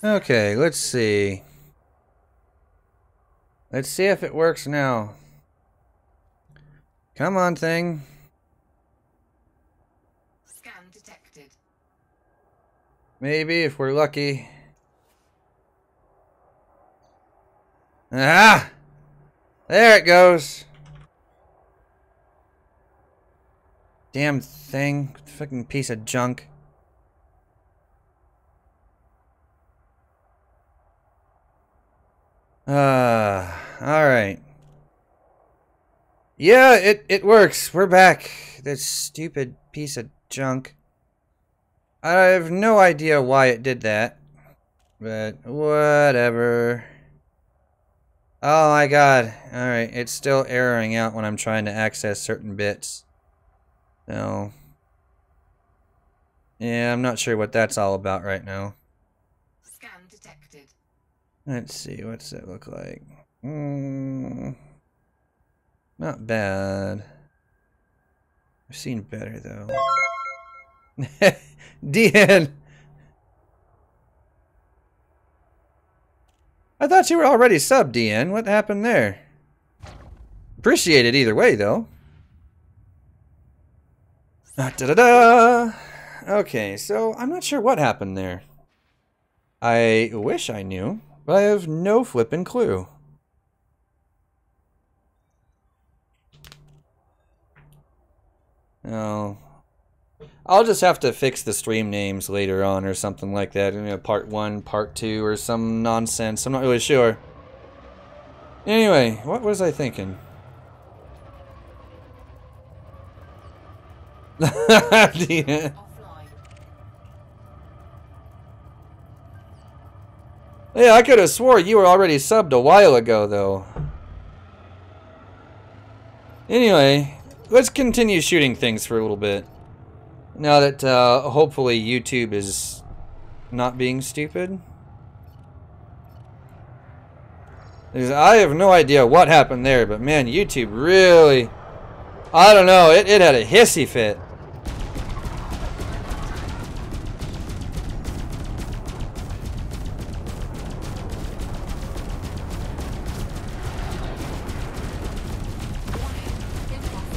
Okay, let's see. Let's see if it works now. Come on, thing. Scan detected. Maybe if we're lucky. Ah! There it goes. Damn thing. Fucking piece of junk. Alright. Yeah, it works. We're back. This stupid piece of junk. I have no idea why it did that. But whatever. Oh my god. Alright, it's still erroring out when I'm trying to access certain bits. So. Yeah, I'm not sure what that's all about right now. Scan detected. Let's see, what's it look like? Not bad. I've seen better though. DN! I thought you were already sub, DN. What happened there? Appreciate it either way though. Da-da-da! Okay, so I'm not sure what happened there. I wish I knew, but I have no flippin' clue. Oh. I'll just have to fix the stream names later on or something like that. You know, part 1, part 2, or some nonsense. I'm not really sure. Anyway, what was I thinking? Yeah. Yeah, I could have swore you were already subbed a while ago, though. Anyway, let's continue shooting things for a little bit. Now that, hopefully YouTube is not being stupid. Because I have no idea what happened there, but man, YouTube really... I don't know, it had a hissy fit.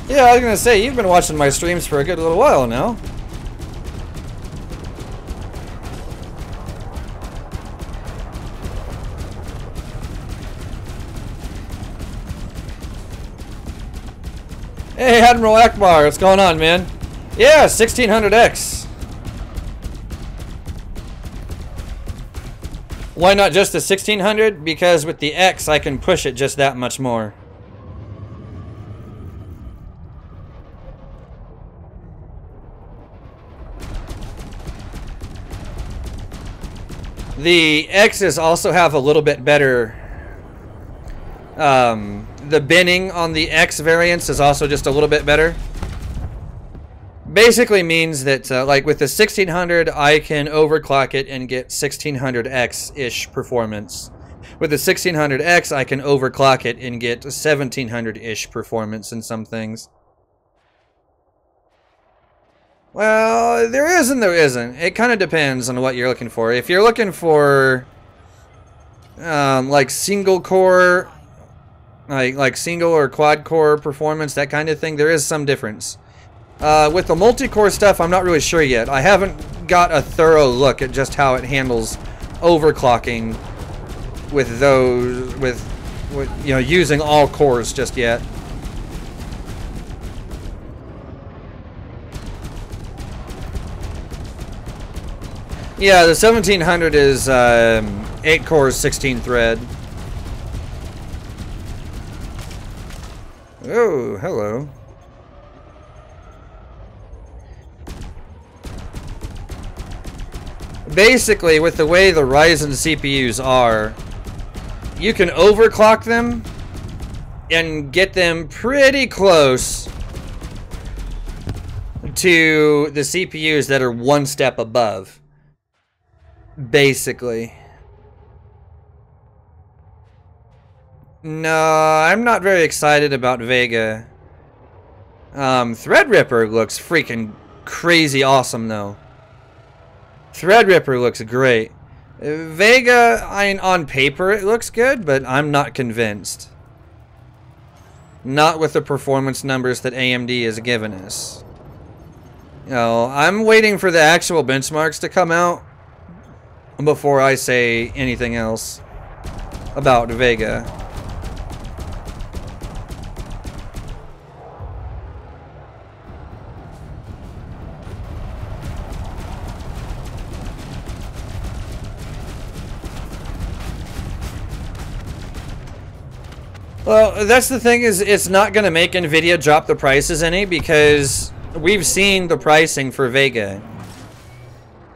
Yeah, I was gonna say, you've been watching my streams for a good little while now. Hey, Admiral Akbar, what's going on, man? Yeah, 1600X. Why not just the 1600? Because with the X, I can push it just that much more. The X's also have a little bit better... the binning on the X variants is also just a little bit better. Basically means that, like with the 1600, I can overclock it and get 1600X-ish performance. With the 1600X, I can overclock it and get 1700-ish performance in some things. Well, there is and there isn't. It kind of depends on what you're looking for. If you're looking for, like single core, like single or quad core performance, that kind of thing, there is some difference. With the multi-core stuff, I'm not really sure yet. I haven't got a thorough look at just how it handles overclocking with those, with you know, using all cores just yet. Yeah, the 1700 is 8 cores, 16 thread. Oh, hello. Basically, with the way the Ryzen CPUs are, you can overclock them and get them pretty close to the CPUs that are one step above. Basically. No, I'm not very excited about Vega. Threadripper looks freaking crazy awesome, though. Threadripper looks great. Vega, on paper it looks good, but I'm not convinced. Not with the performance numbers that AMD has given us. You know, I'm waiting for the actual benchmarks to come out before I say anything else about Vega. Well, that's the thing, is it's not going to make Nvidia drop the prices any, because we've seen the pricing for Vega.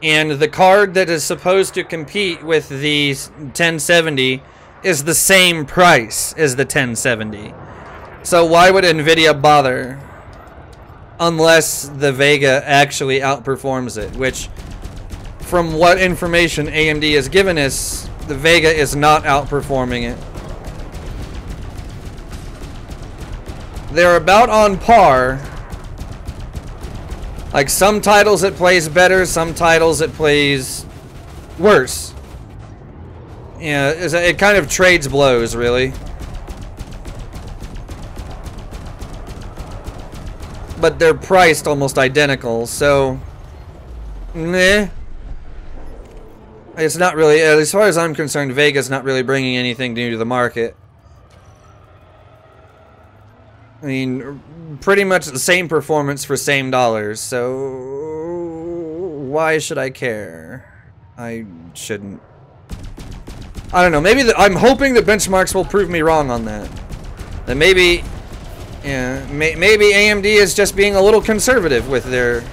And the card that is supposed to compete with the 1070 is the same price as the 1070. So why would Nvidia bother? Unless the Vega actually outperforms it, which, from what information AMD has given us, the Vega is not outperforming it. They're about on par. Like, some titles it plays better, some titles it plays worse. Yeah, it kind of trades blows, really. But they're priced almost identical, so meh. It's not really, as far as I'm concerned, Vega's not really bringing anything new to the market. I mean, pretty much the same performance for same dollars, so why should I care? I shouldn't. I don't know, maybe I'm hoping the benchmarks will prove me wrong on that. That maybe, yeah, maybe AMD is just being a little conservative with their,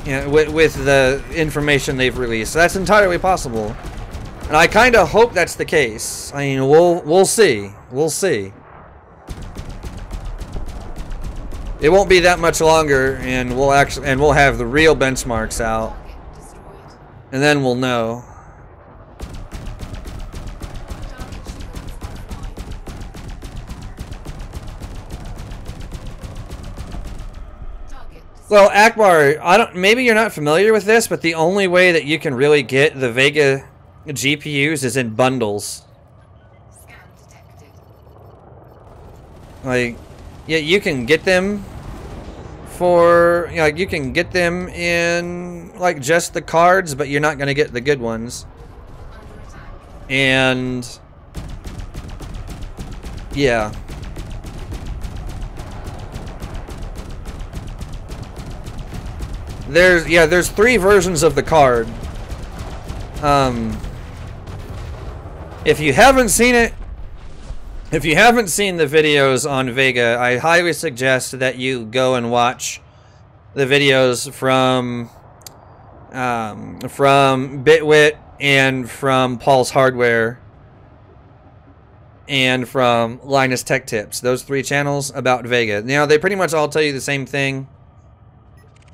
yeah, with the information they've released. So that's entirely possible, and I kind of hope that's the case. I mean, we'll see. We'll see. It won't be that much longer, and we'll have the real benchmarks out, and then we'll know. Well, Akbar, maybe you're not familiar with this, but the only way that you can really get the Vega GPUs is in bundles. Like, yeah, you can get them for, you know, like, you can get them in, like, just the cards, but you're not going to get the good ones. And yeah. There's 3 versions of the card. If you haven't seen it, if you haven't seen the videos on Vega, I highly suggest that you go and watch the videos from Bitwit and from Paul's Hardware and from Linus Tech Tips. Those 3 channels about Vega. Now, they pretty much all tell you the same thing.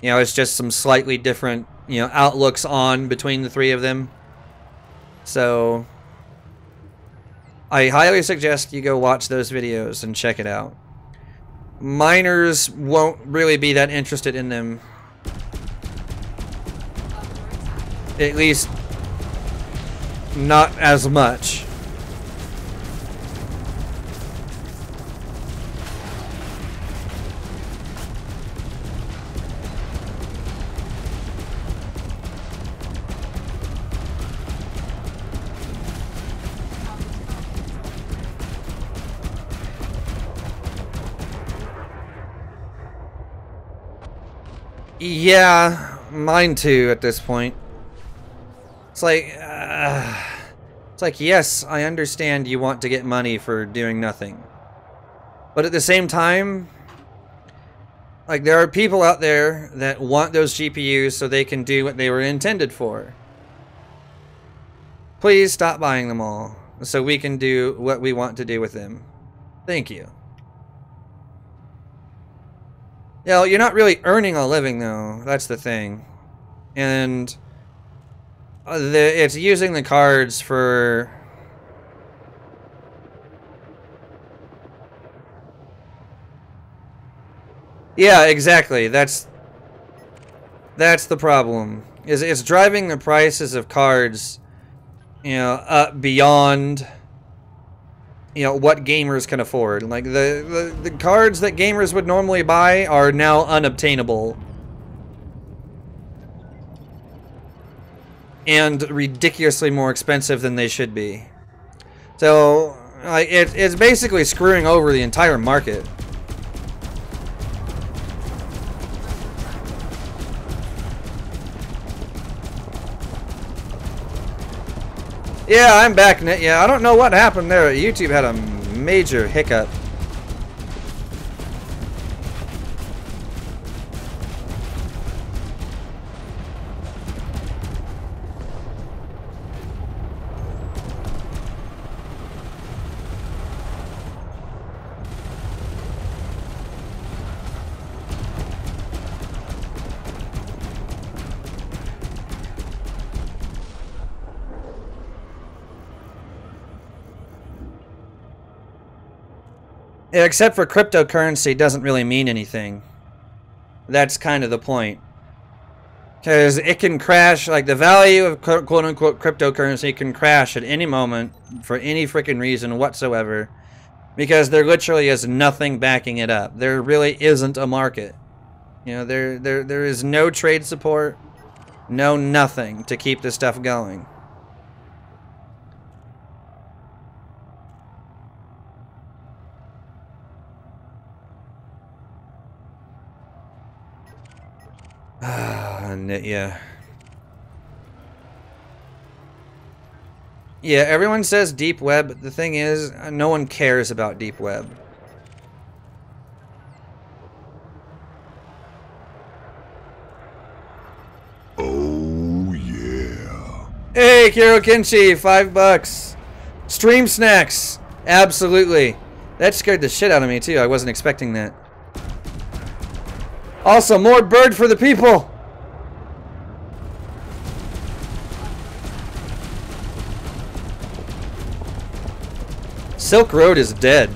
You know, it's just some slightly different, you know, outlooks on between the 3 of them. So I highly suggest you go watch those videos and check it out. Miners won't really be that interested in them. At least not as much. Yeah, mine too at this point. It's like, yes, I understand you want to get money for doing nothing. But at the same time, like, there are people out there that want those GPUs so they can do what they were intended for. Please stop buying them all so we can do what we want to do with them. Thank you. Yeah, you're not really earning a living, though. That's the thing. And it's using the cards for... Yeah, exactly. That's the problem. is it's driving the prices of cards, you know, up beyond, you know, what gamers can afford. Like the cards that gamers would normally buy are now unobtainable and ridiculously more expensive than they should be. So like it's basically screwing over the entire market. Yeah, I'm back. Yeah, I don't know what happened there. YouTube had a major hiccup. Except for cryptocurrency, it doesn't really mean anything. That's kind of the point. Because it can crash, like the value of quote-unquote cryptocurrency can crash at any moment for any freaking reason whatsoever. Because there literally is nothing backing it up. There really isn't a market. You know, there is no trade support, no nothing to keep this stuff going. Yeah. Yeah, everyone says deep web, but the thing is, no one cares about deep web. Oh, yeah. Hey, Kiro Kinchi, $5. Stream snacks. Absolutely. That scared the shit out of me, too. I wasn't expecting that. Also, more bird for the people. Silk Road is dead.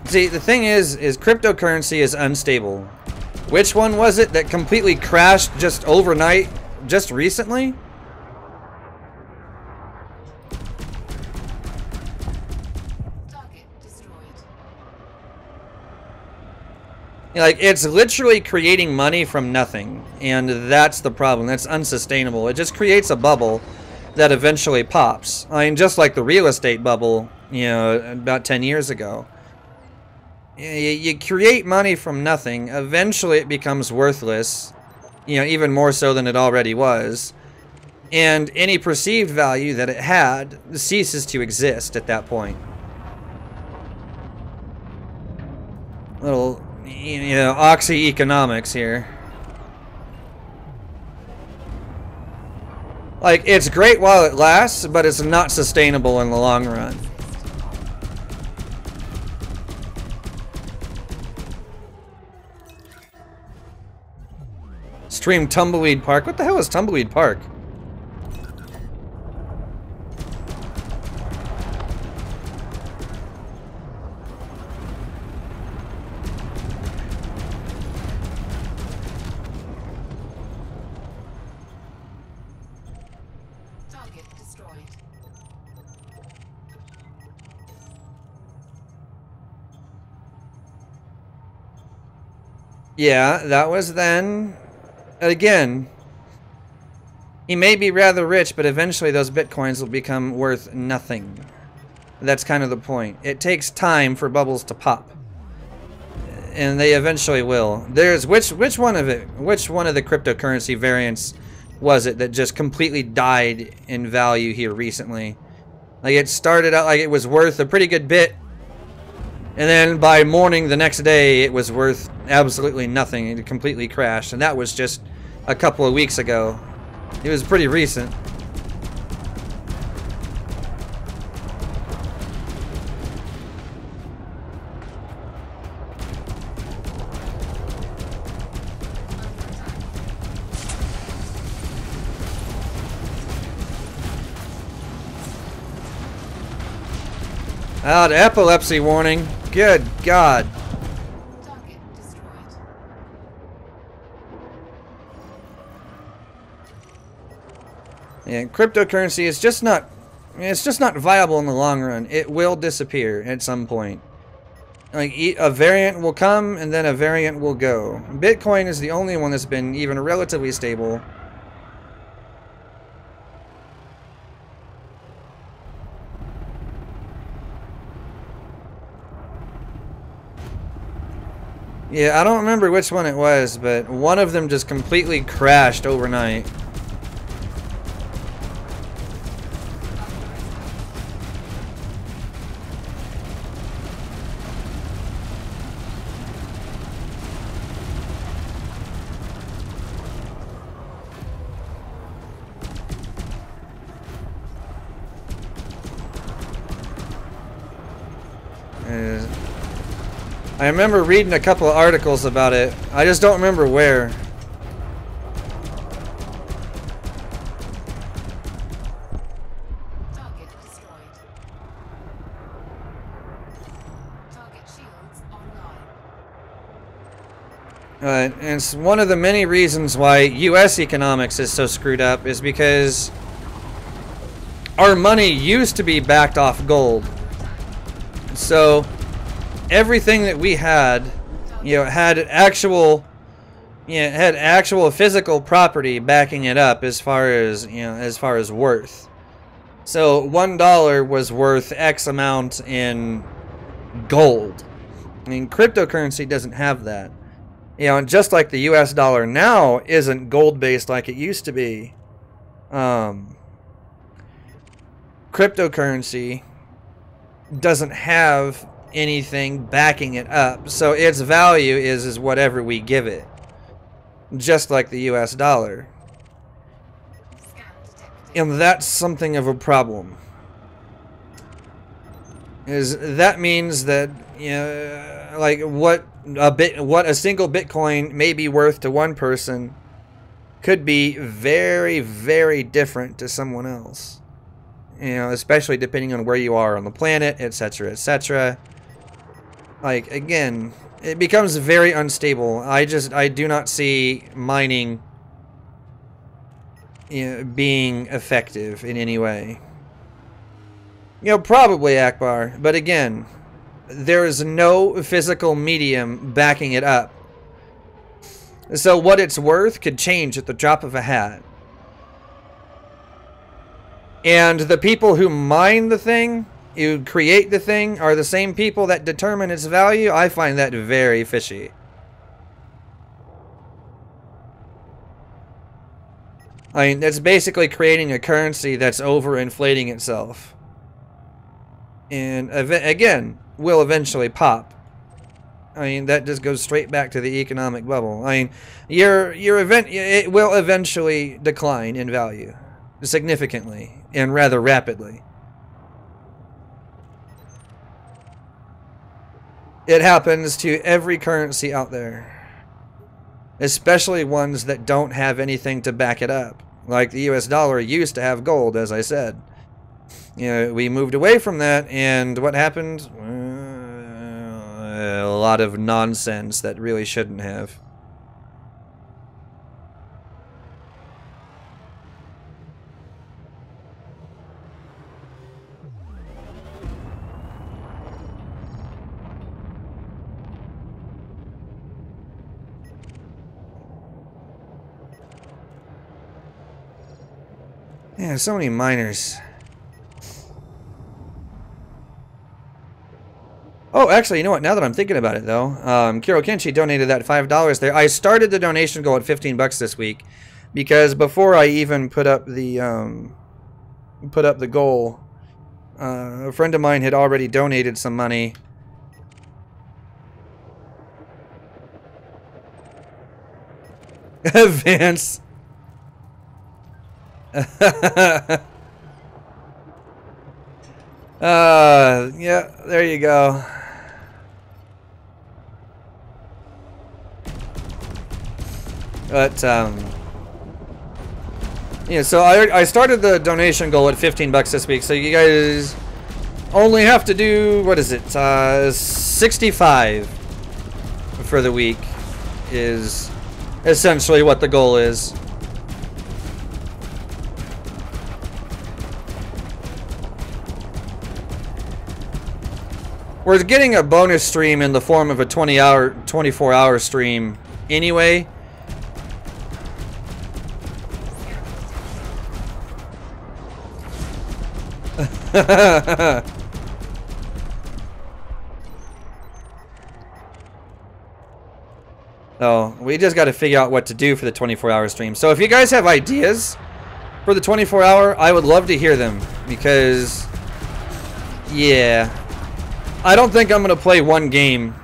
See, the thing is cryptocurrency is unstable. Which one was it that completely crashed just overnight, just recently? Like, it's literally creating money from nothing, and that's the problem. That's unsustainable. It just creates a bubble that eventually pops. I mean, just like the real estate bubble, you know, about 10 years ago. You create money from nothing, eventually it becomes worthless, you know, even more so than it already was. And any perceived value that it had ceases to exist at that point. Little, you know, oxy economics here. Like, it's great while it lasts, but it's not sustainable in the long run. Stream Tumbleweed Park. What the hell is Tumbleweed Park? Target destroyed. Yeah, that was then. Again, he may be rather rich, but eventually those bitcoins will become worth nothing. That's kind of the point. It takes time for bubbles to pop, and they eventually will. There's which one of the cryptocurrency variants was it that just completely died in value here recently? Like, it started out like it was worth a pretty good bit, and then by morning the next day it was worth absolutely nothing. It completely crashed, and that was just a couple of weeks ago. It was pretty recent. The epilepsy warning. Good God. Target destroyed. And cryptocurrency is just not, it's just not viable in the long run. It will disappear at some point. Like, a variant will come and then a variant will go. Bitcoin is the only one that's been even relatively stable. Yeah, I don't remember which one it was, but one of them just completely crashed overnight. I remember reading a couple of articles about it. I just don't remember where. Target destroyed. Target shields online. And it's one of the many reasons why U.S. economics is so screwed up is because our money used to be backed off gold. So everything that we had, had actual, had actual physical property backing it up as far as worth. So $1 was worth X amount in gold. I mean, cryptocurrency doesn't have that. Just like the U.S. dollar now isn't gold-based like it used to be. Cryptocurrency doesn't have anything backing it up, so its value is whatever we give it, just like the US dollar. And that's something of a problem. That means that like what a single Bitcoin may be worth to one person could be very, very different to someone else. Especially depending on where you are on the planet, etc., etc. Like, again, it becomes very unstable. I do not see mining being effective in any way. Probably Akbar, but again, there is no physical medium backing it up. So what it's worth could change at the drop of a hat. And the people who mine the thing, who create the thing, are the same people that determine its value. I find that very fishy. I mean, that's basically creating a currency that's overinflating itself. And again, will eventually pop. I mean, that just goes straight back to the economic bubble. I mean, it will eventually decline in value significantly and rather rapidly. It happens to every currency out there, especially ones that don't have anything to back it up. Like the US dollar used to have gold, as I said. We moved away from that, and what happened? A lot of nonsense that really shouldn't have. Yeah, so many miners. Oh, actually, you know what? Now that I'm thinking about it, though, Kiro Kenshi donated that $5 there. I started the donation goal at $15 this week because before I even put up the goal, a friend of mine had already donated some money. Vance. Yeah, there you go. But yeah, so I started the donation goal at $15 this week, so you guys only have to do, what is it, 65 for the week is essentially what the goal is. We're getting a bonus stream in the form of a 24-hour stream anyway. So, we just got to figure out what to do for the 24-hour stream. So if you guys have ideas for the 24-hour, I would love to hear them. Because, yeah, I don't think I'm going to play one game.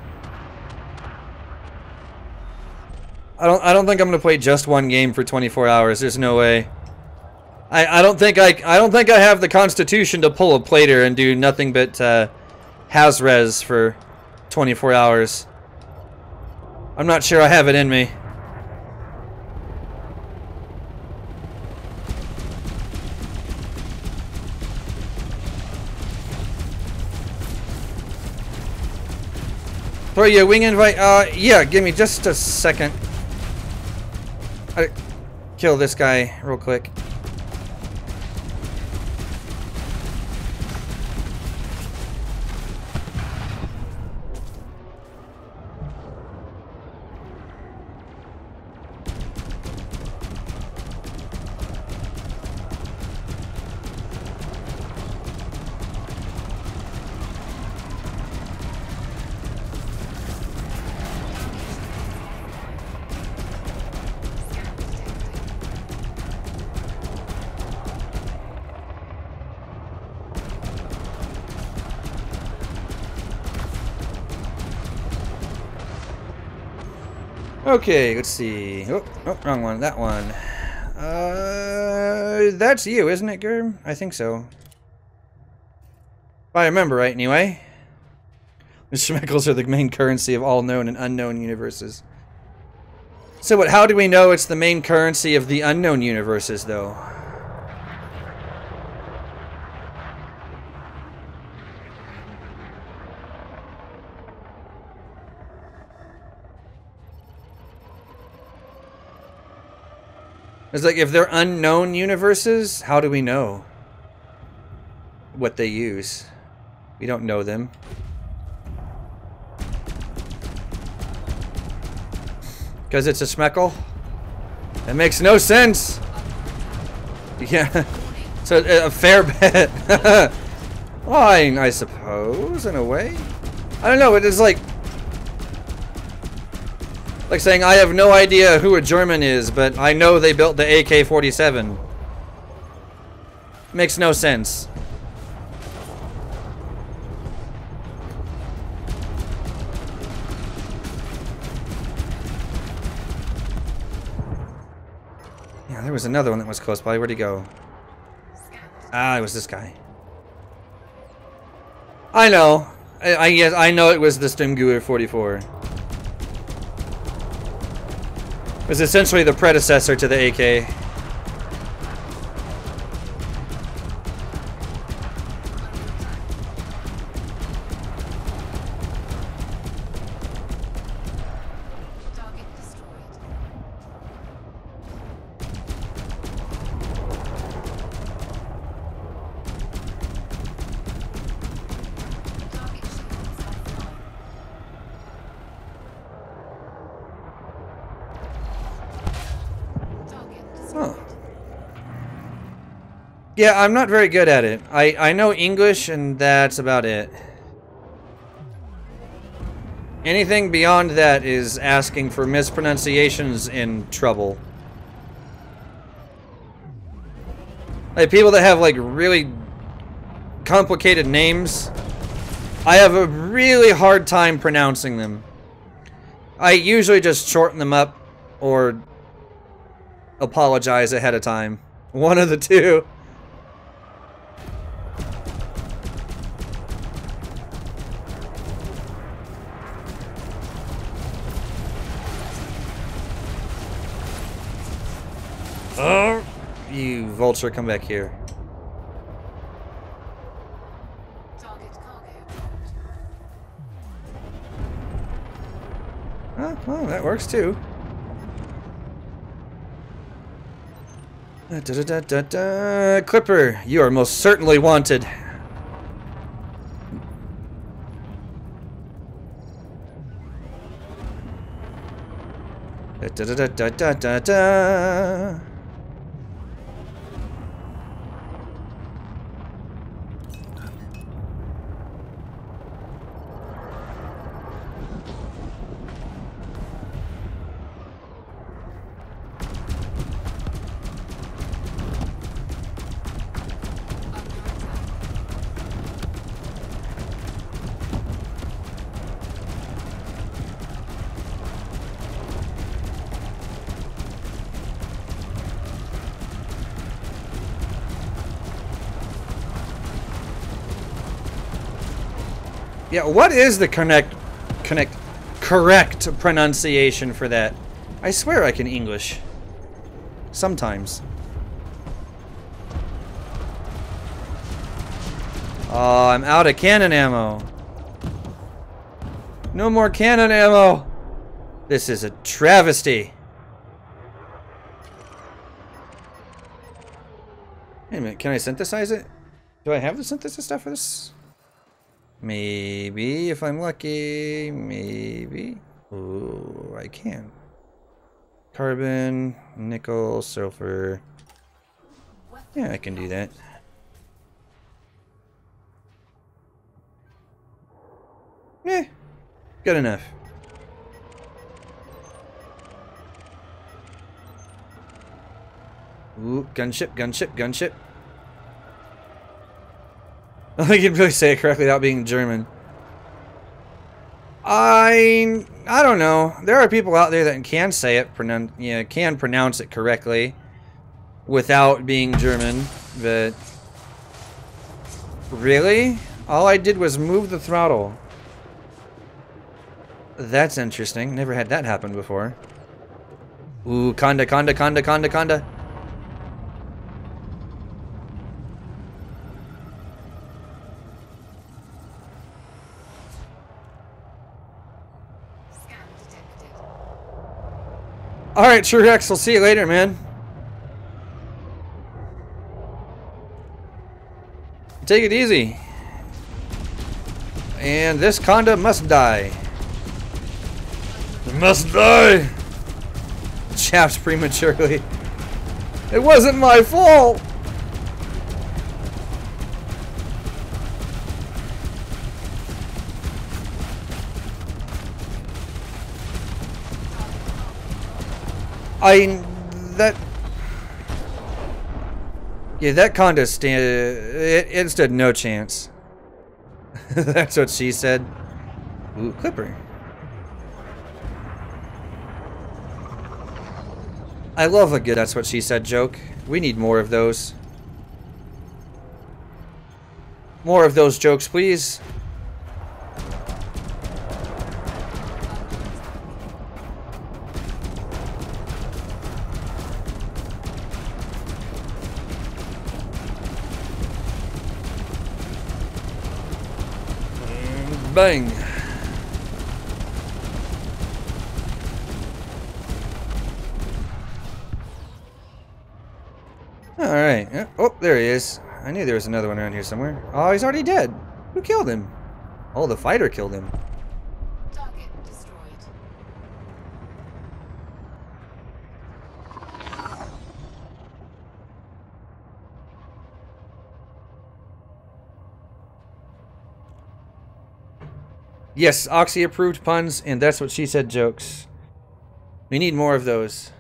I don't think I'm going to play just one game for 24 hours. There's no way. I don't think I have the constitution to pull a plater and do nothing but Haz-Res for 24 hours. I'm not sure I have it in me. Throw you a wing invite? Yeah, give me just a second. Kill this guy real quick. Okay, let's see. Oh, wrong one. That one. That's you, isn't it, Gerb? I think so. If I remember right, anyway. The schmeckles are the main currency of all known and unknown universes. So, how do we know it's the main currency of the unknown universes, though? It's like, if they're unknown universes, how do we know what they use? We don't know them. Because it's a schmeckle? That makes no sense! Yeah, so a fair bet. Well, I suppose, in a way. I don't know, it is like saying I have no idea who a German is, but I know they built the AK-47. Makes no sense. Yeah, there was another one that was close by. Where'd he go? Ah, it was this guy. I know. Yes, I know it was the Stimguer 44. It was essentially the predecessor to the AK. Target destroyed. Target shields offline. Huh. Yeah, I'm not very good at it. I know English and that's about it. Anything beyond that is asking for mispronunciations and trouble. Like people that have like really complicated names, I have a really hard time pronouncing them. I usually just shorten them up or apologize ahead of time. One of the two. Oh, you vulture, come back here. Target cargo. Oh, well, that works too. Clipper, you are most certainly wanted. Da, da, da, da, da, da, da. Yeah, what is the correct pronunciation for that? I swear I can English. Sometimes. Oh, I'm out of cannon ammo. No more cannon ammo. This is a travesty. Wait a minute, can I synthesize it? Do I have the synthesis stuff for this? Maybe, if I'm lucky, maybe. Ooh, I can. Carbon, nickel, sulfur. Yeah, I can do that. Eh, good enough. Ooh, gunship, gunship, gunship. I don't think you can really say it correctly without being German. I don't know. There are people out there that can say it, can pronounce it correctly without being German, but really? All I did was move the throttle. That's interesting. Never had that happen before. Ooh, conda, conda, conda, conda, conda. Alright, Truex, we'll see you later, man. Take it easy. And this conda must die. It must die. Chaps prematurely. It wasn't my fault. Yeah, that conda it stood no chance. That's what she said. Ooh, Clipper. I love a good that's what she said joke. We need more of those. More of those jokes, please. Bang. Alright. Oh, there he is. I knew there was another one around here somewhere. Oh, he's already dead. Who killed him? Oh, the fighter killed him. Target destroyed. Yes, Oxy approved puns, and that's what she said jokes. We need more of those.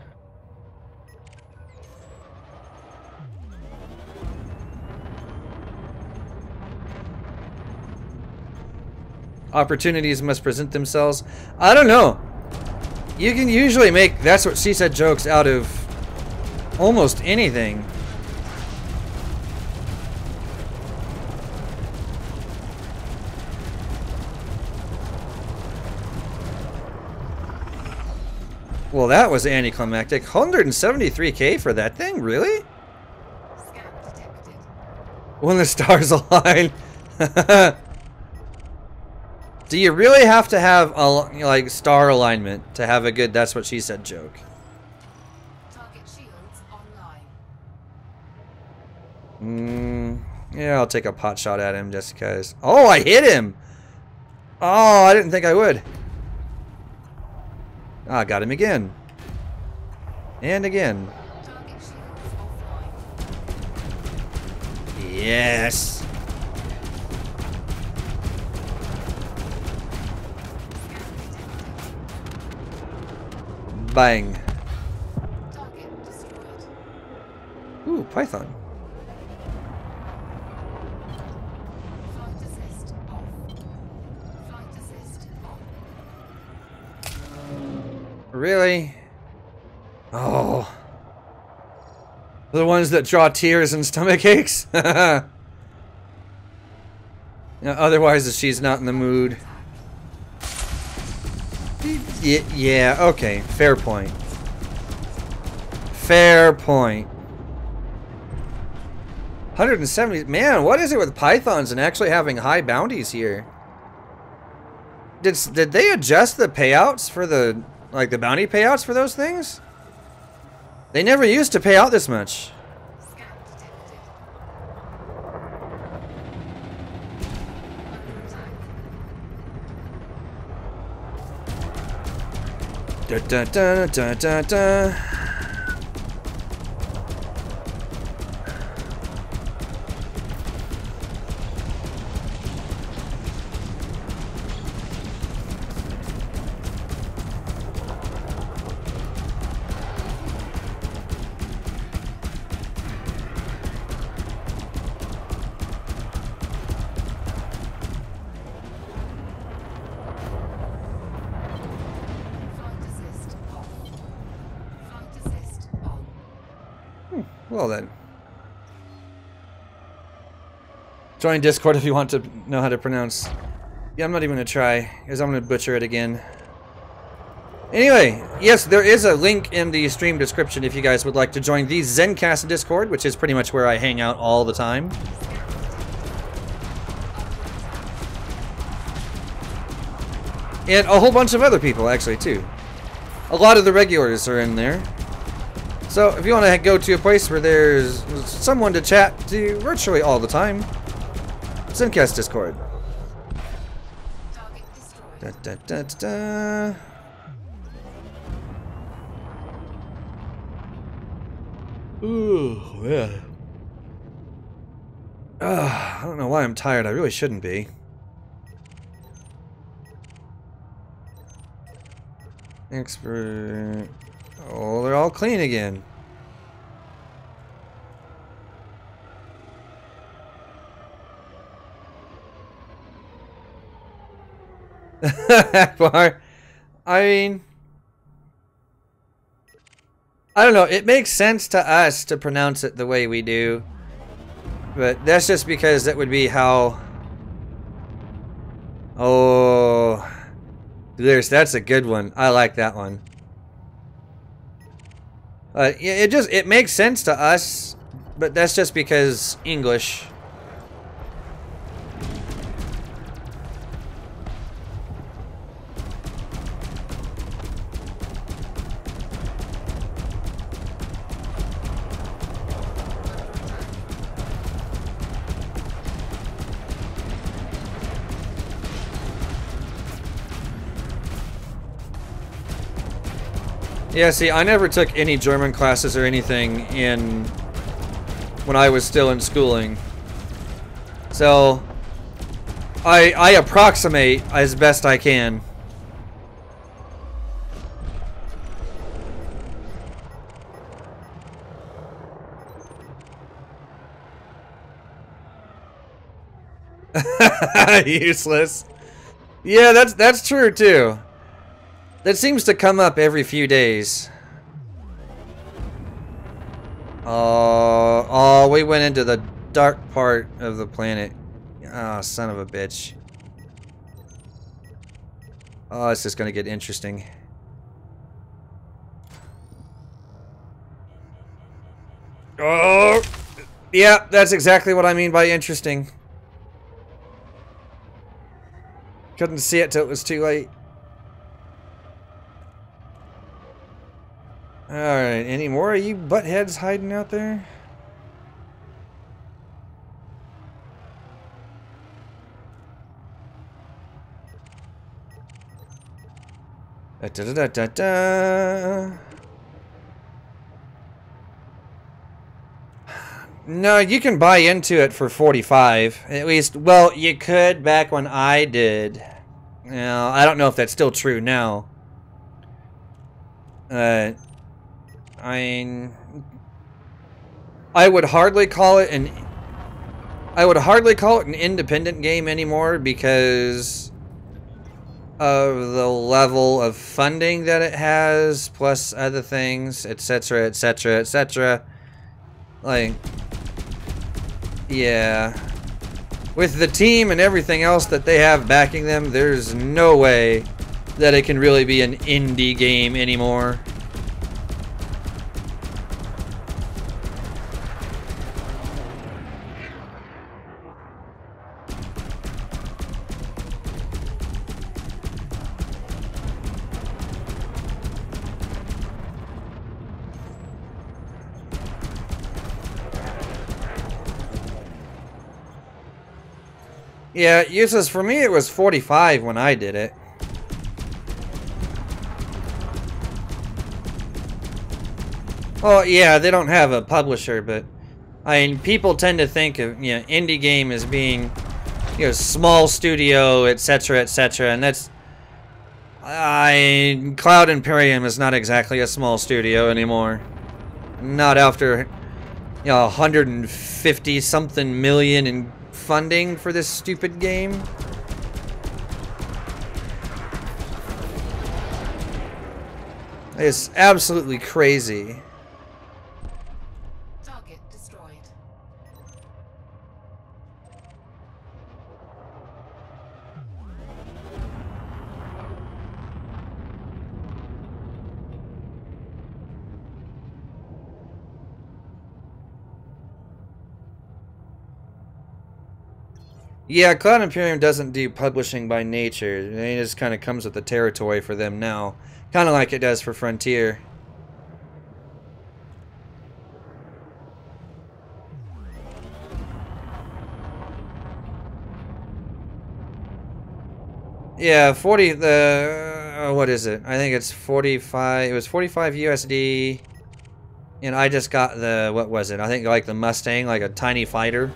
Opportunities must present themselves. I don't know. You can usually make that's what she said jokes out of almost anything. Well, that was anticlimactic. 173k for that thing? Really? Scan detected. When the stars align. Do you really have to have a like star alignment to have a good that's what she said joke? Target shields online. Yeah, I'll take a pot shot at him just because. Oh, I hit him! Oh, I didn't think I would. Ah, got him again. And again. Target shields offline. Yes. Bang. Target destroyed. Ooh, Python. Flight assist off. Flight assist on. Really? Oh. The ones that draw tears and stomach aches? Yeah, otherwise, she's not in the mood. Yeah, okay. Fair point. Fair point. 170. Man, what is it with pythons and actually having high bounties here? Did they adjust the payouts for the bounty payouts for those things? They never used to pay out this much. Scan detected. Under attack. Da da da da da da. Flight assist off. Flight assist on. Well then. Join Discord if you want to know how to pronounce. Yeah, I'm not even gonna try, because I'm gonna butcher it again. Anyway, yes, there is a link in the stream description if you guys would like to join the Zencast Discord, which is pretty much where I hang out all the time. And a whole bunch of other people, actually, too. A lot of the regulars are in there. So, if you want to go to a place where there's someone to chat to virtually all the time, Zencast Discord. Target destroyed. Da, da, da, da, da. Ooh, yeah. I don't know why I'm tired. I really shouldn't be. Expert. Oh, they're all clean again. Akbar. I mean, I don't know. It makes sense to us to pronounce it the way we do, but that's just because that would be how. Oh, that's a good one. I like that one. It makes sense to us, but that's just because English. Yeah, see, I never took any German classes or anything when I was still in schooling. So, I approximate as best I can. Useless. Yeah, that's true too. That seems to come up every few days. Oh, we went into the dark part of the planet. Oh, son of a bitch. Oh, it's just gonna get interesting. Oh, yeah, that's exactly what I mean by interesting. Couldn't see it till it was too late. Alright, any more of you buttheads hiding out there? Da, da, da, da, da. No, you can buy into it for 45. At least, well, you could back when I did. Now, I don't know if that's still true now. I mean, I would hardly call it an independent game anymore because of the level of funding that it has, plus other things, etc., etc., etc. Like, yeah. With the team and everything else that they have backing them, there's no way that it can really be an indie game anymore. Yeah, uses for me it was 45 when I did it. Well, yeah, they don't have a publisher, but I mean, people tend to think of, you know, indie game as being, you know, small studio, etc., etc., and that's, Cloud Imperium is not exactly a small studio anymore. Not after, you know, 150 something million in funding for this stupid game. It's absolutely crazy. Target destroyed. Yeah, Cloud Imperium doesn't do publishing by nature. It just kind of comes with the territory for them now. Kind of like it does for Frontier. Yeah, 40, what is it? I think it's 45, it was 45 USD. And I just got the, what was it? I think like the Mustang, like a tiny fighter.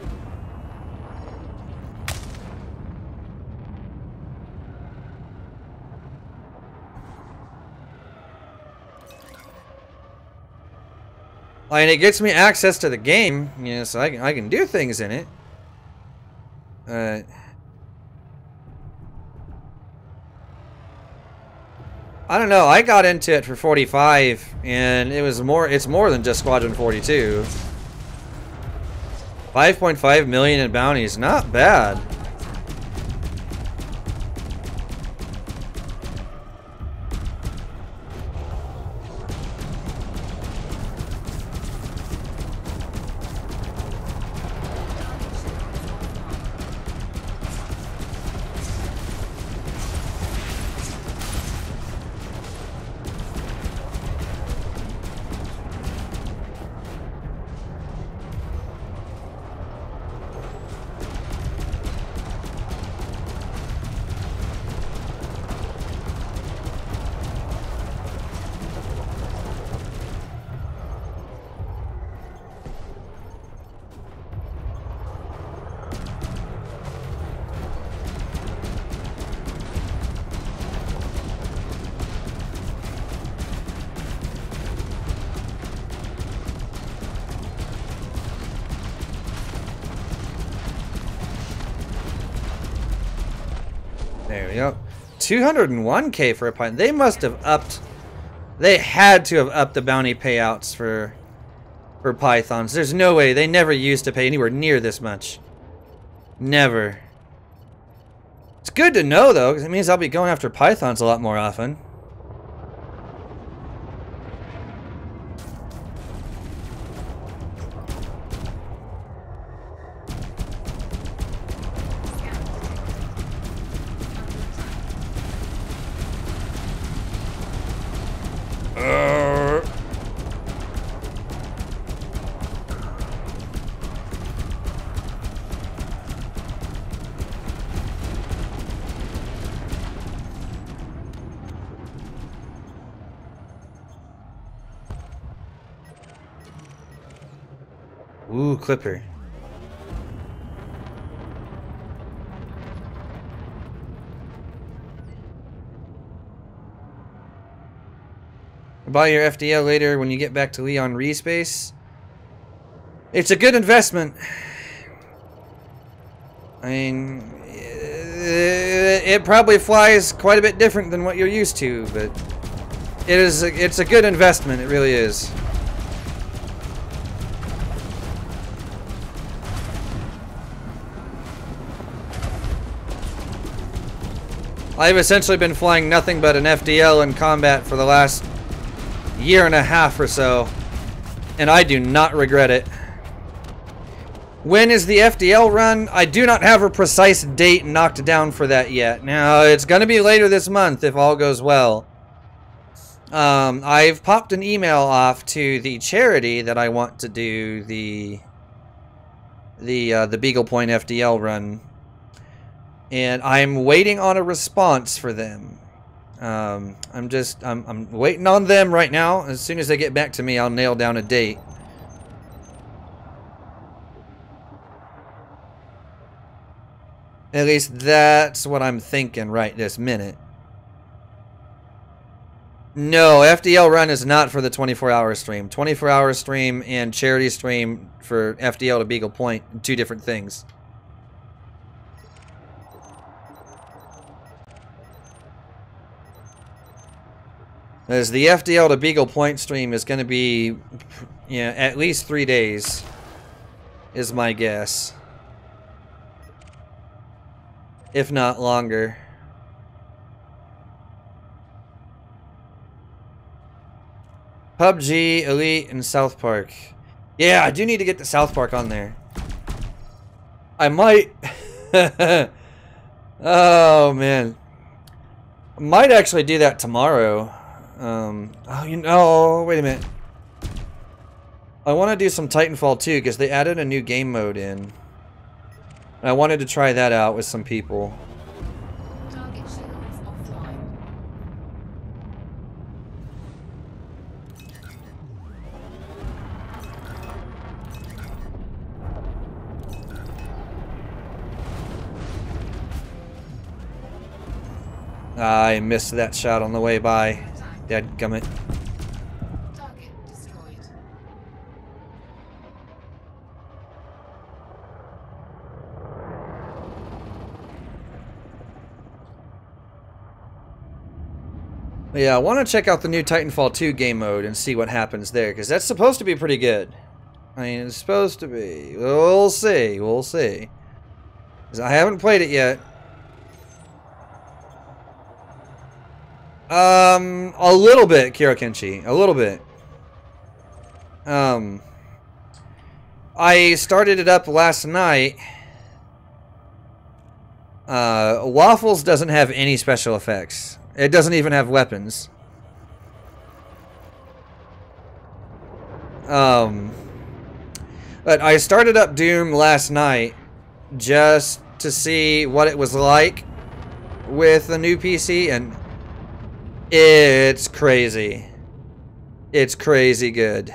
And it gets me access to the game, you know, so I can do things in it. I don't know. I got into it for 45, and it's more than just Squadron 42. 5.5 million in bounties, not bad. There we go. 201k for a Python. They must have upped. They had to have upped the bounty payouts for Pythons. There's no way. They never used to pay anywhere near this much. Never. It's good to know, though, because it means I'll be going after Pythons a lot more often. Ooh, Clipper. Buy your FDL later when you get back to Leon Respace. It's a good investment. I mean, it probably flies quite a bit different than what you're used to, but it's a good investment. It really is. I've essentially been flying nothing but an FDL in combat for the last year and a half or so, and I do not regret it. When is the FDL run? I do not have a precise date knocked down for that yet. Now, it's going to be later this month if all goes well. I've popped an email off to the charity that I want to do the Beagle Point FDL run, and I'm waiting on a response for them. I'm waiting on them right now. As soon as they get back to me, I'll nail down a date. At least that's what I'm thinking right this minute. No, FDL run is not for the 24-hour stream. 24-hour stream and charity stream for FDL to Beagle Point, two different things. As the FDL to Beagle Point stream is going to be, yeah, at least 3 days, is my guess. If not longer. PUBG, Elite, and South Park. Yeah, I do need to get the South Park on there. I might. Oh, man. I might actually do that tomorrow. Oh, you know, wait a minute. I want to do some Titanfall 2 because they added a new game mode in. And I wanted to try that out with some people. Target shields offline. I missed that shot on the way by. Dadgummit. Target destroyed. Yeah, I want to check out the new Titanfall 2 game mode and see what happens there, because that's supposed to be pretty good. I mean, it's supposed to be. We'll see. We'll see. 'Cause I haven't played it yet. A little bit, Kirokenchi. A little bit. I started it up last night. Waffles doesn't have any special effects. It doesn't even have weapons. But I started up Doom last night just to see what it was like with the new PC, and it's crazy. It's crazy good.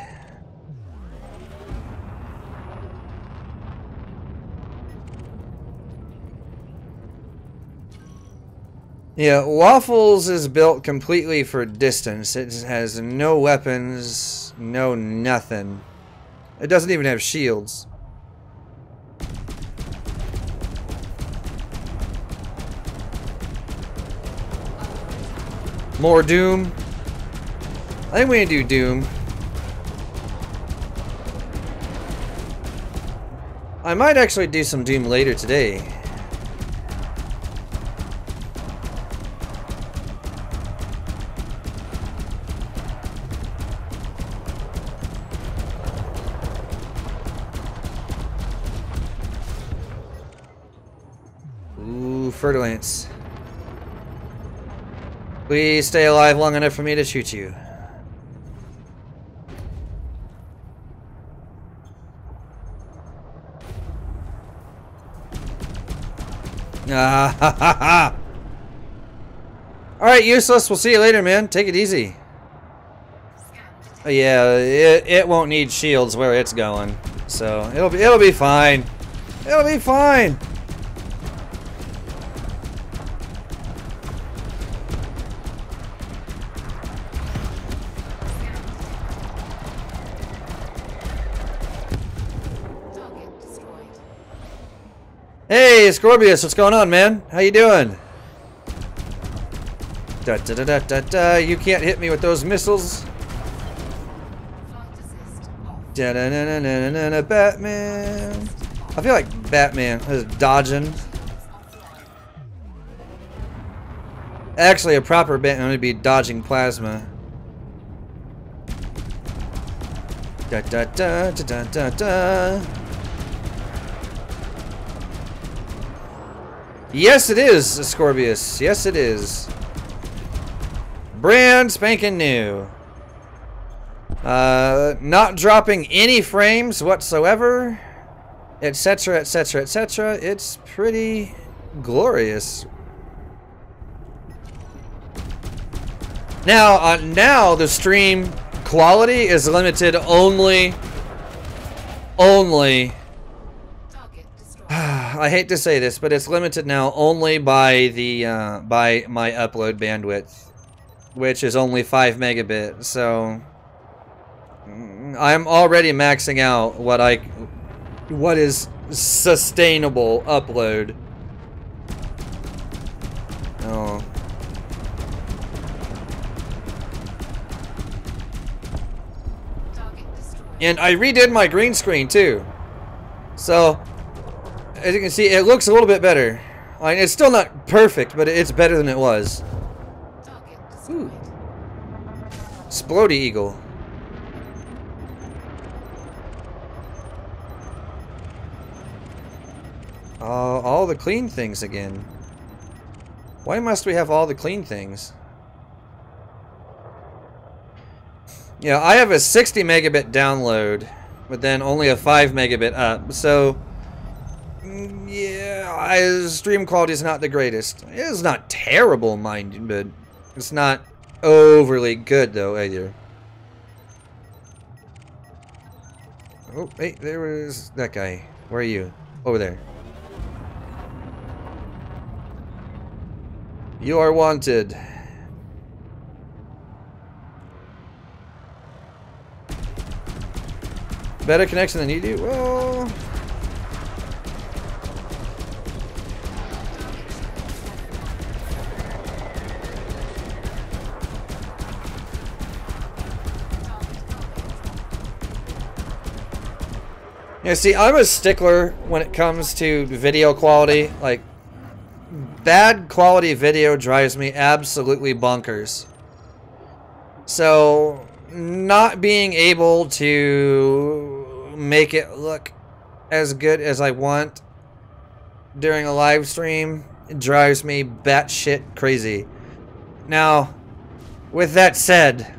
Yeah, Waffles is built completely for distance. It has no weapons, no nothing. It doesn't even have shields. More Doom. I think we need to do Doom. I might actually do some Doom later today. Ooh, Fertilance. Please stay alive long enough for me to shoot you. Ah, ha, ha, ha. Alright, Useless. We'll see you later, man. Take it easy. Oh, yeah, it won't need shields where it's going. So it'll be fine. It'll be fine. Target destroyed. Hey, Scorpius, what's going on, man? How you doing? Da da da da da da. You can't hit me with those missiles. Flight assist off. Da da da da da da da. Batman. I feel like Batman is dodging. Offline. Actually, a proper Batman would be dodging plasma. Da da da da da da da. Yes, it is, Scorpius. Yes, it is. Brand spanking new. Not dropping any frames whatsoever, etc., etc., etc. It's pretty glorious. Now the stream quality is limited only. Target destroyed. I hate to say this, but it's limited now only by the by my upload bandwidth, which is only 5 megabit. So I'm already maxing out what is sustainable upload. Oh. Target destroyed. And I redid my green screen too. So as you can see, it looks a little bit better. I mean, it's still not perfect, but it's better than it was. Target destroyed. Splody Eagle. All the clean things again. Why must we have all the clean things? Yeah, I have a 60 megabit download, but then only a 5 megabit up. So, yeah, stream quality is not the greatest. It's not terrible, mind you, but it's not overly good, though, either. Oh, hey, there was that guy. Where are you? Over there. You are wanted. Better connection than you do? Well... Yeah, see, I'm a stickler when it comes to video quality. Like, bad quality video drives me absolutely bonkers. So, not being able to make it look as good as I want during a live stream drives me batshit crazy. Now, with that said,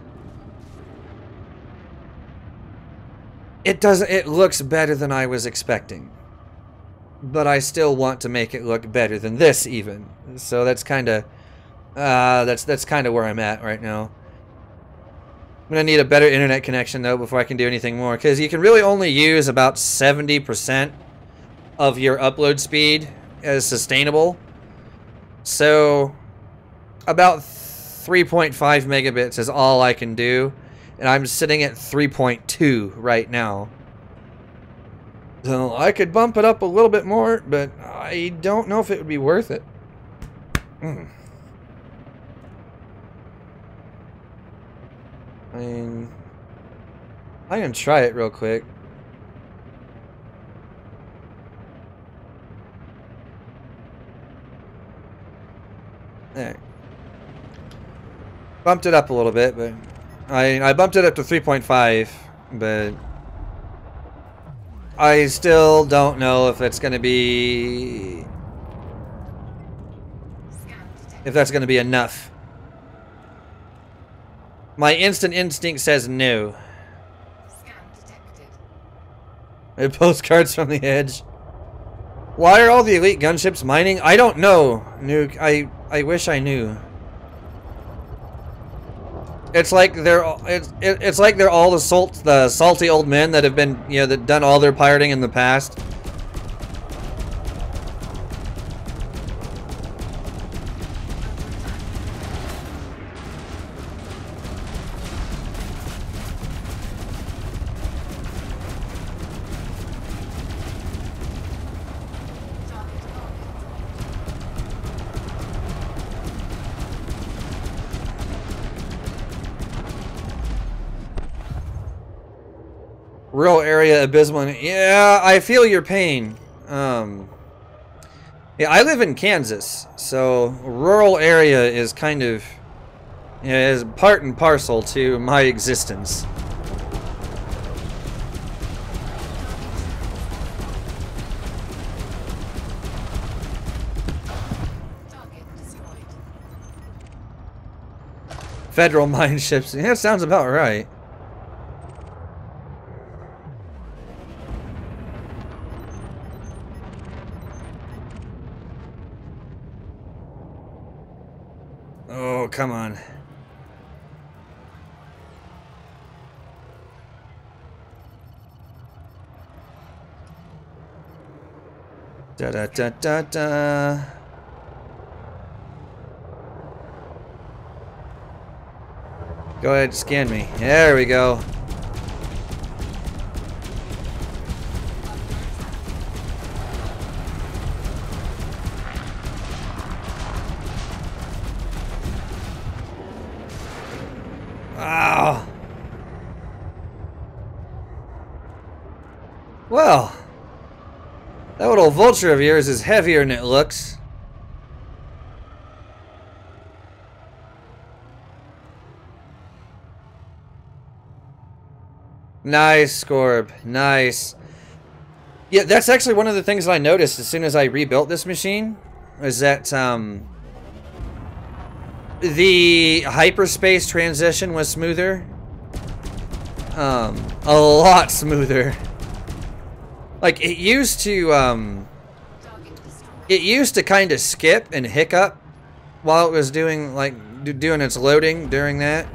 it looks better than I was expecting. But I still want to make it look better than this even. So that's kind of that's kind of where I'm at right now. I'm going to need a better internet connection though before I can do anything more, cuz you can really only use about 70% of your upload speed as sustainable. So about 3.5 megabits is all I can do. And I'm sitting at 3.2 right now. So I could bump it up a little bit more, but I don't know if it would be worth it. I mean, I can try it real quick. There. Bumped it up a little bit, but I bumped it up to 3.5, but I still don't know if that's going to be enough. My instant instinct says no. Scan detected. Postcards from the edge. Why are all the elite gunships mining? I don't know, Nuke. I wish I knew. It's like it's like they're all the salty old men that have been, you know, that done all their pirating in the past. Rural area abysmal. Yeah, I feel your pain. Yeah, I live in Kansas, so rural area is kind of, you know, is part and parcel to my existence. Target destroyed. Federal mine ships. Yeah, that sounds about right. Oh, come on. Da da da da da. Go ahead, scan me. There we go. Wow. Well, that little vulture of yours is heavier than it looks. Nice, Scorb. Nice. Yeah, that's actually one of the things that I noticed as soon as I rebuilt this machine, is that the hyperspace transition was smoother. A lot smoother. Like it used to kind of skip and hiccup while it was doing doing its loading during that.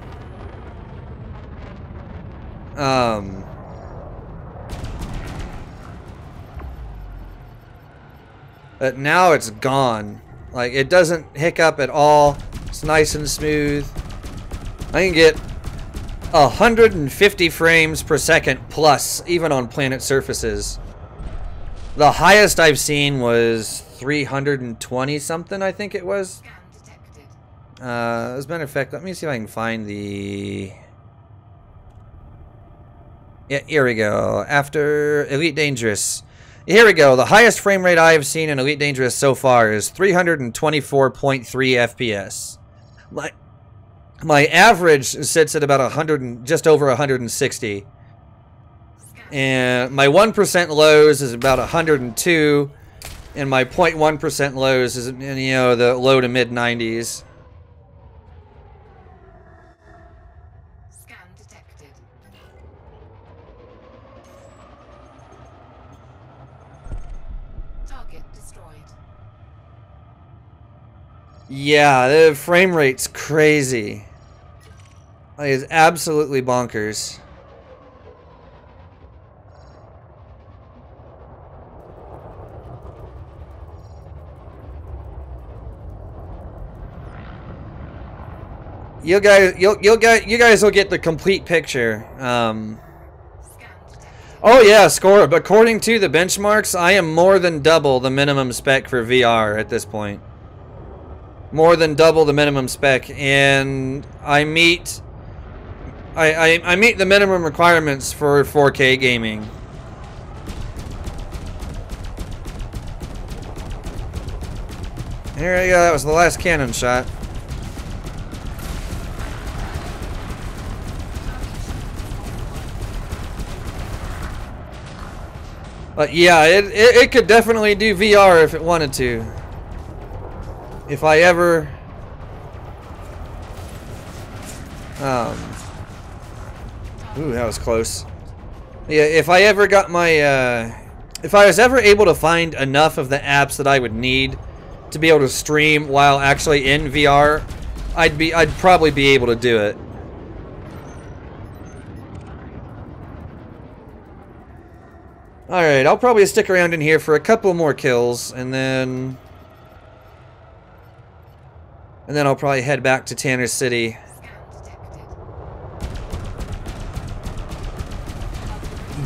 But now it's gone. Like it doesn't hiccup at all. It's nice and smooth. I can get 150 frames per second plus, even on planet surfaces. The highest I've seen was 320 something, I think it was. Scan detected. As a matter of fact, let me see if I can find the... Yeah, here we go. After Elite Dangerous. Here we go. The highest frame rate I have seen in Elite Dangerous so far is 324.3 FPS. My average sits at about 100, just over 160. And my 1% lows is about 102, and my 0.1% lows is, you know, the low to mid 90s. Scan detected. Target destroyed. Yeah, the frame rate's crazy. Like, it's absolutely bonkers. You guys will get the complete picture. Scan detected. Oh yeah, score. But according to the benchmarks, I am more than double the minimum spec for VR at this point. More than double the minimum spec, and I meet the minimum requirements for 4K gaming. There you go. That was the last cannon shot. But yeah, it could definitely do VR if it wanted to. If I ever... Ooh, that was close. Yeah, if I ever got my... if I was ever able to find enough of the apps that I would need to be able to stream while actually in VR, I'd probably be able to do it. Alright, I'll probably stick around in here for a couple more kills, and then I'll probably head back to Tanner City.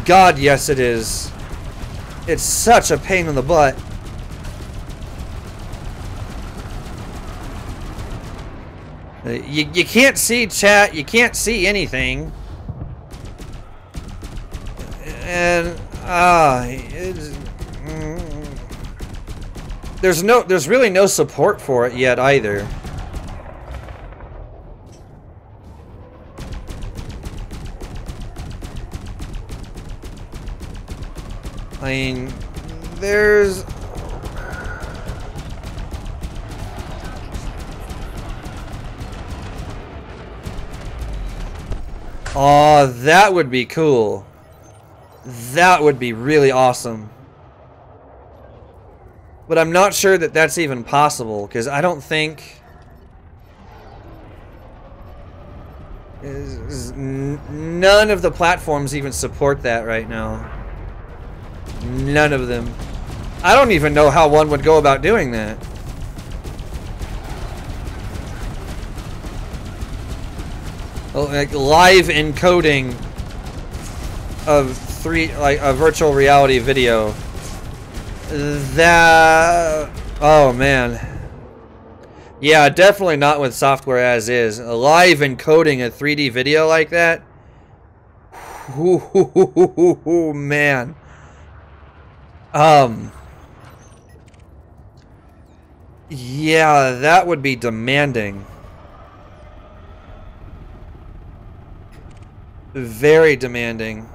God, yes it is. It's such a pain in the butt. You can't see chat, you can't see anything. And there's really no support for it yet either. I mean, there's oh, that would be cool. That would be really awesome. But I'm not sure that that's even possible, because I don't think none of the platforms even support that right now. None of them. I don't even know how one would go about doing that. Like live encoding of a virtual reality video. That, oh man. Yeah, definitely not with software as is. Live encoding a 3D video like that. Ooh, man. Yeah, that would be demanding. Very demanding.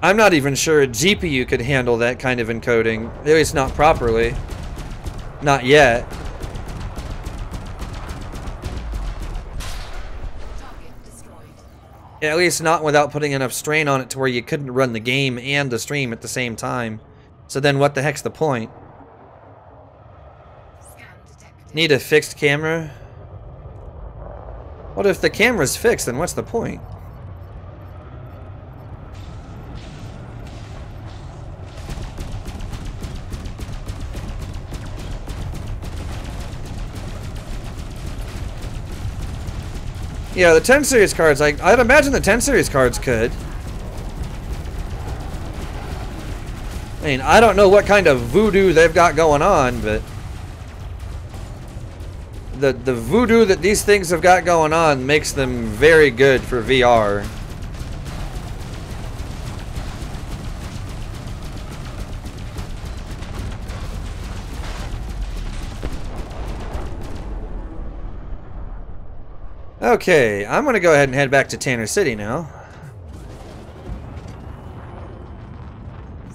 I'm not even sure a GPU could handle that kind of encoding. At least not properly. Not yet. At least not without putting enough strain on it to where you couldn't run the game and the stream at the same time. So then what the heck's the point? Need a fixed camera? What if the camera's fixed, then what's the point? Yeah, the 10 series cards, I'd imagine the 10 series cards could. I mean, I don't know what kind of voodoo they've got going on, but the voodoo that these things have got going on makes them very good for VR. Okay, I'm gonna go ahead and head back to Tanner City now.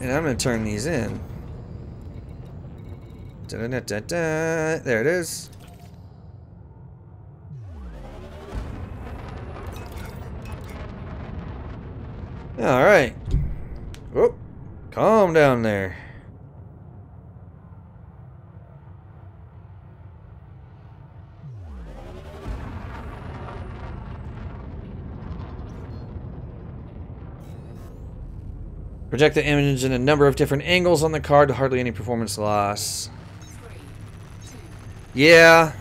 And I'm gonna turn these in. Da-da-da-da-da. There it is. Alright. Whoop. Calm down there. Project the image in a number of different angles on the card, hardly any performance loss. Yeah.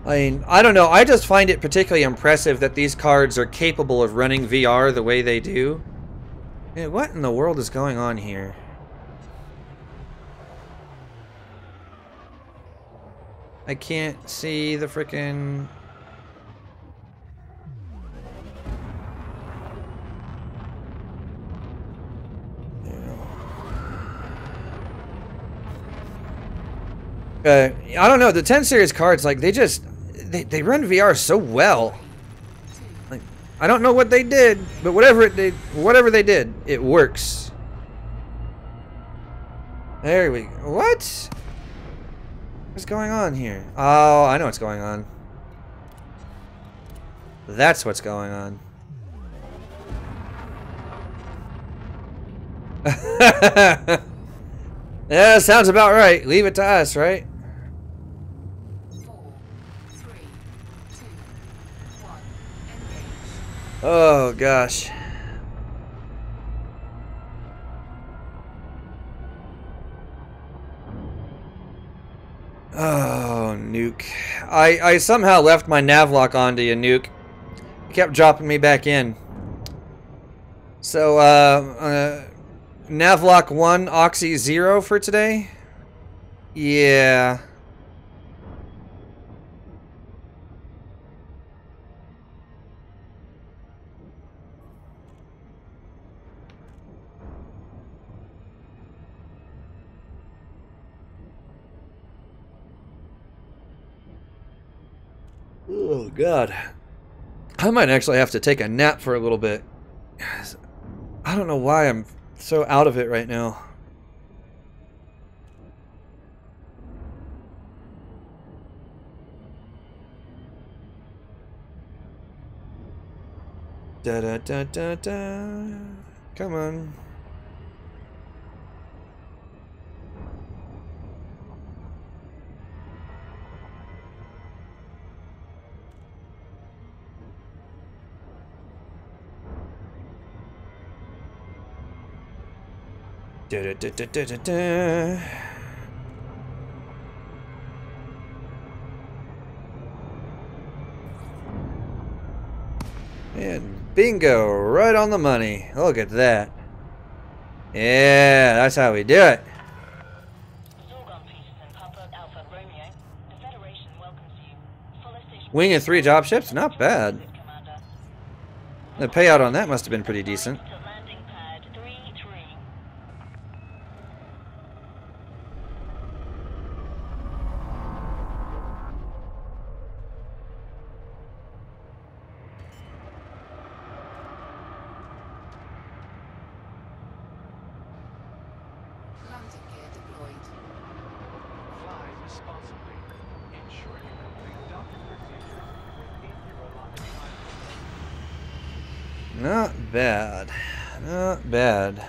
I mean, I don't know. I just find it particularly impressive that these cards are capable of running VR the way they do. Man, what in the world is going on here? I can't see the frickin'... I don't know, the 10 series cards, like, they run VR so well. Like, I don't know what they did, but whatever they did, it works. There we go. What? What's going on here? Oh, I know what's going on. That's what's going on. Yeah, sounds about right. Leave it to us, right? 4, 3, 2, 1, engage. Oh gosh. Oh, nuke. I somehow left my navlock onto you, nuke. It kept dropping me back in. So, navlock 1, Oxy 0 for today? Yeah. Oh, God. I might actually have to take a nap for a little bit. I don't know why I'm so out of it right now. Da da da da da. Come on. Da da da da da da da. And bingo, right on the money. Look at that. Yeah, that's how we do it. Wing and 3 drop ships? Not bad. The payout on that must have been pretty decent. Landing gear deployed. Fly responsibly. Ensure you complete docking procedures within your allotted time. Not bad. Not bad.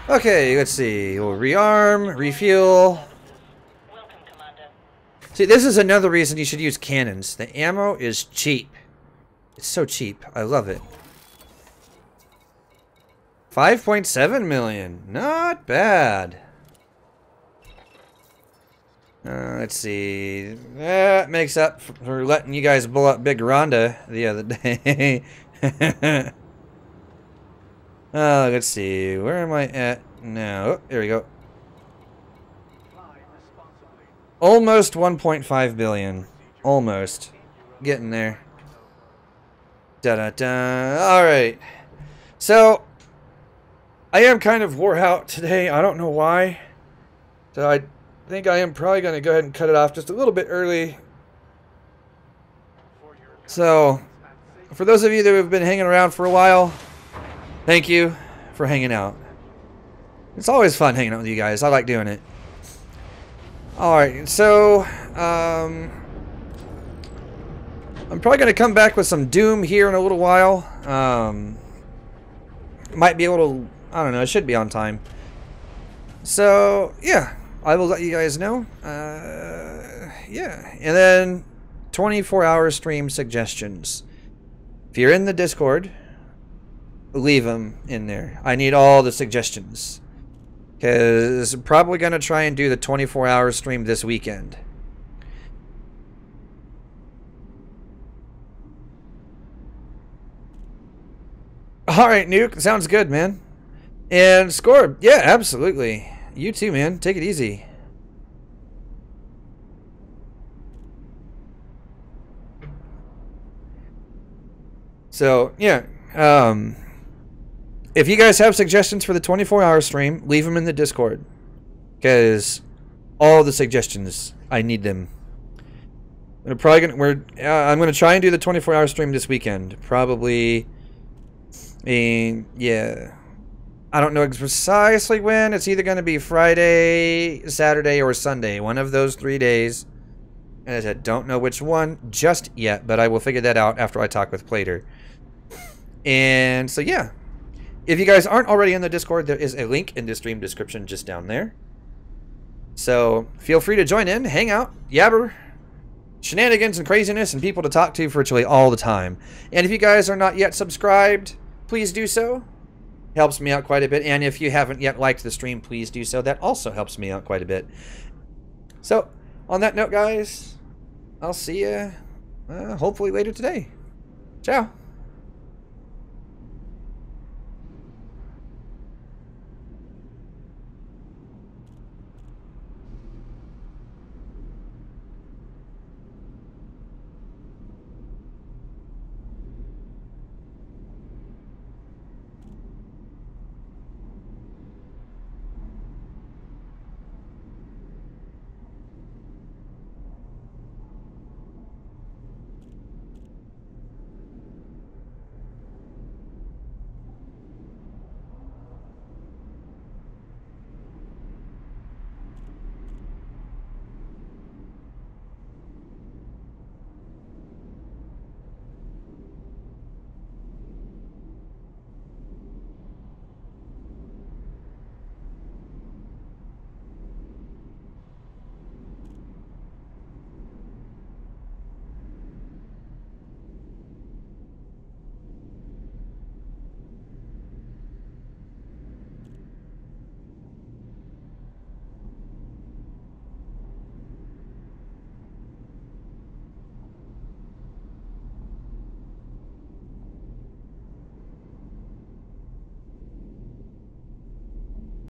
Okay, let's see. We'll rearm, refuel. Welcome, Commander. See, this is another reason you should use cannons. The ammo is cheap. It's so cheap. I love it. 5.7 million. Not bad. Let's see. That makes up for letting you guys blow up Big Rhonda the other day. Let's see. Where am I at now? Oh, there we go. Fly responsibly. Almost 1.5 billion. Almost. Getting there. Da-da-da. Alright. So, I am kind of wore out today. I don't know why. So I think I am probably going to go ahead and cut it off just a little bit early. So, for those of you that have been hanging around for a while, thank you for hanging out. It's always fun hanging out with you guys. I like doing it. Alright, so, I'm probably going to come back with some Doom here in a little while. Might be a little, I don't know, it should be on time. So, yeah, I will let you guys know. Yeah, and then 24-hour stream suggestions. If you're in the Discord, leave them in there. I need all the suggestions. Because I'm probably going to try and do the 24-hour stream this weekend. Alright, Nuke. Sounds good, man. And Scorb. Yeah, absolutely. You too, man. Take it easy. So, yeah. If you guys have suggestions for the 24-hour stream, leave them in the Discord. Because all the suggestions, I need them. I'm gonna try and do the 24-hour stream this weekend. Probably, yeah. I don't know precisely when. It's either gonna be Friday, Saturday, or Sunday. One of those 3 days. And I said, don't know which one just yet, but I will figure that out after I talk with Plater. And so, yeah. If you guys aren't already in the Discord, there is a link in the stream description just down there. So, feel free to join in, hang out, yabber, shenanigans and craziness and people to talk to virtually all the time. And if you guys are not yet subscribed, please do so. Helps me out quite a bit. And if you haven't yet liked the stream, please do so. That also helps me out quite a bit. So, on that note, guys, I'll see you hopefully later today. Ciao.